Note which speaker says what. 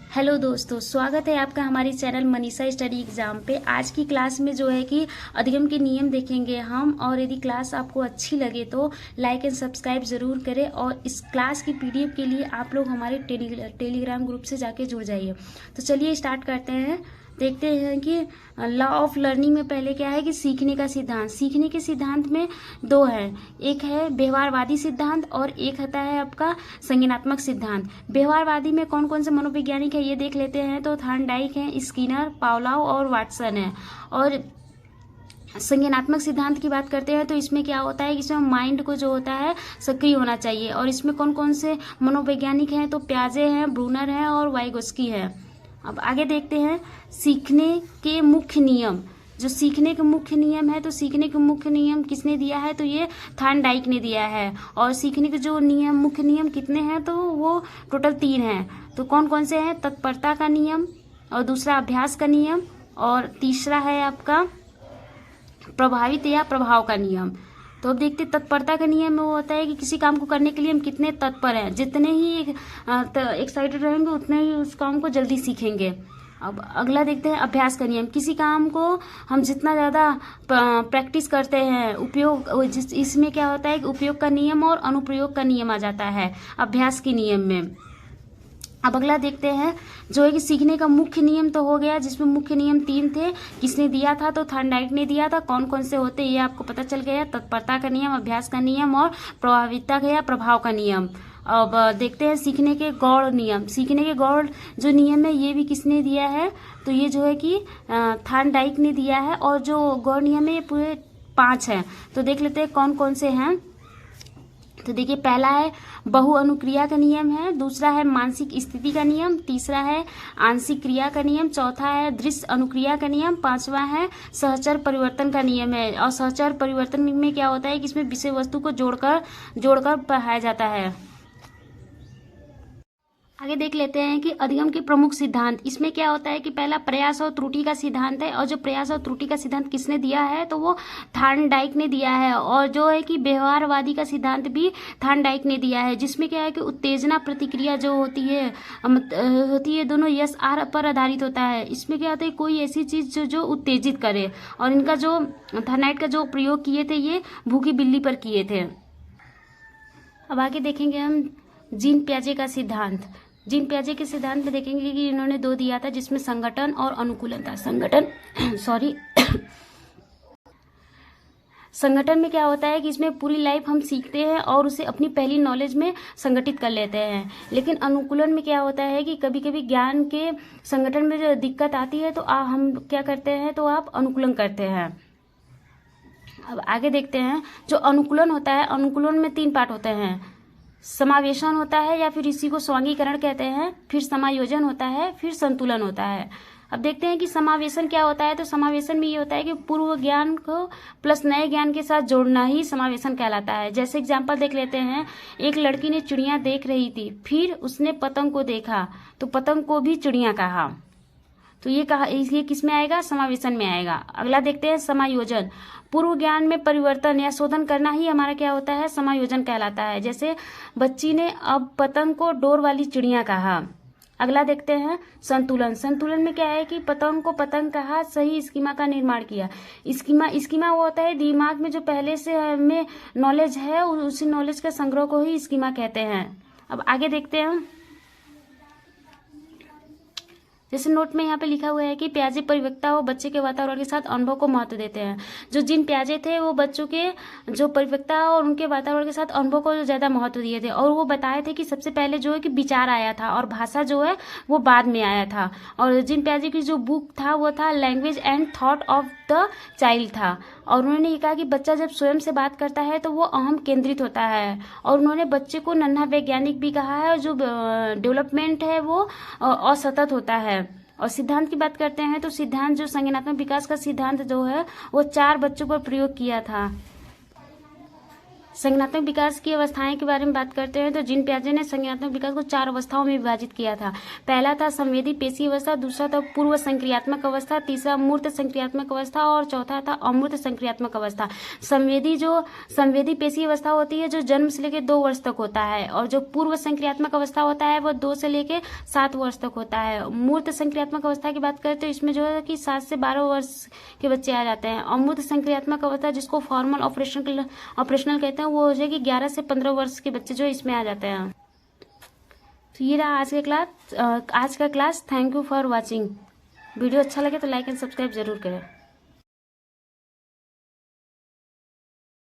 Speaker 1: Hello दोस्तों, स्वागत है आपका हमारे चैनल मनीषा स्टडी एग्जाम पे। आज की क्लास में जो है कि अधिगम के नियम देखेंगे हम। और यदि क्लास आपको अच्छी लगे तो लाइक एंड सब्सक्राइब ज़रूर करें। और इस क्लास की पीडीएफ के लिए आप लोग हमारे टेलीग्राम ग्रुप से जाके जुड़ जाइए। तो चलिए स्टार्ट करते हैं। देखते हैं कि लॉ ऑफ लर्निंग में पहले क्या है कि सीखने का सिद्धांत। सीखने के सिद्धांत में दो है, एक है व्यवहारवादी सिद्धांत और एक होता है आपका संज्ञानात्मक सिद्धांत। व्यवहारवादी में कौन कौन से मनोवैज्ञानिक है ये देख लेते हैं। तो थॉर्नडाइक है, स्किनर, पावलोव और वाटसन है। और संज्ञानात्मक सिद्धांत की बात करते हैं तो इसमें क्या होता है कि इसमें माइंड को जो होता है सक्रिय होना चाहिए। और इसमें कौन कौन से मनोवैज्ञानिक हैं तो प्याजे हैं, ब्रूनर हैं और वाइगोस्की है। अब आगे देखते हैं सीखने के मुख्य नियम। जो सीखने के मुख्य नियम है तो सीखने के मुख्य नियम किसने दिया है तो ये थॉर्नडाइक ने दिया है। और सीखने के जो नियम मुख्य नियम कितने हैं तो वो टोटल 3 हैं। तो कौन कौन से हैं? तत्परता का नियम, और दूसरा अभ्यास का नियम, और तीसरा है आपका प्रभावित या प्रभाव का नियम। तो अब देखते तत्परता का नियम में वो होता है कि किसी काम को करने के लिए हम कितने तत्पर हैं। जितने ही एक्साइटेड रहेंगे उतने ही उस काम को जल्दी सीखेंगे। अब अगला देखते हैं अभ्यास का नियम। किसी काम को हम जितना ज़्यादा प्रैक्टिस करते हैं, उपयोग इसमें क्या होता है कि उपयोग का नियम और अनुप्रयोग का नियम आ जाता है अभ्यास के नियम में। अब अगला देखते हैं जो है कि सीखने का मुख्य नियम तो हो गया, जिसमें मुख्य नियम 3 थे। किसने दिया था तो थॉर्नडाइक ने दिया था। कौन कौन से होते ये आपको पता चल गया। तत्परता का नियम, अभ्यास का नियम और प्रभाविता का या प्रभाव का नियम। अब देखते हैं सीखने के गौड़ नियम। सीखने के गौड़ जो नियम है ये भी किसने दिया है तो ये जो है कि थॉर्नडाइक ने दिया है। और जो गौड़ नियम है ये पूरे 5 हैं। तो देख लेते हैं कौन कौन से हैं। तो देखिए पहला है बहु अनुक्रिया का नियम है, दूसरा है मानसिक स्थिति का नियम, तीसरा है आंशिक क्रिया का नियम, चौथा है दृश्य अनुक्रिया का नियम, पांचवा है सहचर परिवर्तन का नियम है। और सहचर परिवर्तन में क्या होता है कि इसमें विषय वस्तु को जोड़कर पढ़ाया जाता है। आगे देख लेते हैं कि अधिगम के प्रमुख सिद्धांत। इसमें क्या होता है कि पहला प्रयास और त्रुटि का सिद्धांत है। और जो प्रयास और त्रुटि का सिद्धांत किसने दिया है तो वो थॉर्नडाइक ने दिया है। और जो है कि व्यवहारवादी का सिद्धांत भी थॉर्नडाइक ने दिया है, जिसमें क्या है कि उत्तेजना प्रतिक्रिया जो होती है दोनों यस आर पर आधारित होता है। इसमें क्या होता है कोई ऐसी चीज जो उत्तेजित करे। और इनका जो थॉर्नडाइक का जो प्रयोग किए थे ये भूखी बिल्ली पर किए थे। अब आगे देखेंगे हम जीन पियाजे का सिद्धांत। जीन पियाजे के सिद्धांत में देखेंगे कि इन्होंने 2 दिया था, जिसमें संगठन और अनुकूलन था। संगठन में क्या होता है कि इसमें पूरी लाइफ हम सीखते हैं और उसे अपनी पहली नॉलेज में संगठित कर लेते हैं। लेकिन अनुकूलन में क्या होता है कि कभी कभी ज्ञान के संगठन में जो दिक्कत आती है तो हम क्या करते हैं तो आप अनुकूलन करते हैं। अब आगे देखते हैं जो अनुकूलन होता है, अनुकूलन में 3 पार्ट होते हैं। समावेशन होता है या फिर इसी को स्वांगीकरण कहते हैं, फिर समायोजन होता है, फिर संतुलन होता है। अब देखते हैं कि समावेशन क्या होता है। तो समावेशन में ये होता है कि पूर्व ज्ञान को प्लस नए ज्ञान के साथ जोड़ना ही समावेशन कहलाता है। जैसे एग्जांपल देख लेते हैं, एक लड़की ने चिड़िया देख रही थी, फिर उसने पतंग को देखा तो पतंग को भी चिड़िया कहा। तो ये किस में आएगा? समावेशन में आएगा। अगला देखते हैं समायोजन। पूर्व ज्ञान में परिवर्तन या शोधन करना ही हमारा क्या होता है? समायोजन कहलाता है। जैसे बच्ची ने अब पतंग को डोर वाली चिड़िया कहा। अगला देखते हैं संतुलन। संतुलन में क्या है कि पतंग को पतंग कहा, सही स्कीमा का निर्माण किया। स्कीमा वो होता है दिमाग में जो पहले से हमें नॉलेज है उसी नॉलेज का संग्रह को ही स्कीमा कहते हैं। अब आगे देखते हैं, जैसे नोट में यहाँ पे लिखा हुआ है कि पियाजे परिपक्वता और बच्चे के वातावरण के साथ अनुभव को महत्व देते हैं। जो जिन पियाजे थे वो बच्चों के जो परिपक्वता और उनके वातावरण के साथ अनुभव को ज्यादा महत्व दिए थे। और वो बताए थे कि सबसे पहले जो है कि विचार आया था और भाषा जो है वो बाद में आया था। और जिन पियाजे की जो बुक था वो था language and thought of the child था। और उन्होंने ये कहा कि बच्चा जब स्वयं से बात करता है तो वो अहम केंद्रित होता है। और उन्होंने बच्चे को नन्हा वैज्ञानिक भी कहा है। और जो डेवलपमेंट है वो असतत होता है। और सिद्धांत की बात करते हैं तो सिद्धांत जो संज्ञानात्मक विकास का सिद्धांत जो है वो 4 बच्चों पर प्रयोग किया था। संज्ञानात्मक विकास की अवस्थाएं के बारे में बात करते हैं तो जीन पियाजे ने संज्ञानात्मक विकास को 4 अवस्थाओं में विभाजित किया था। पहला था संवेदी पेशी अवस्था, दूसरा था पूर्व संक्रियात्मक अवस्था, तीसरा मूर्त संक्रियात्मक अवस्था और चौथा था अमूर्त संक्रियात्मक अवस्था। संवेदी पेशी अवस्था होती है जो जन्म से लेकर 2 वर्ष तक होता है, और जो पूर्व संक्रियात्मक अवस्था होता है वो 2 से लेकर 7 वर्ष तक होता है। मूर्त संक्रियात्मक अवस्था की बात करें तो इसमें जो है कि 7 से 12 वर्ष के बच्चे आ जाते हैं। अमूर्त संक्रियात्मक अवस्था जिसको फॉर्मल ऑपरेशनल कहते हैं वो हो जाएगी 11 से 15 वर्ष के बच्चे जो इसमें आ जाते हैं। तो ये रहा आज का class. Thank you for watching. Video अच्छा लगे तो लाइक एंड सब्सक्राइब जरूर करें।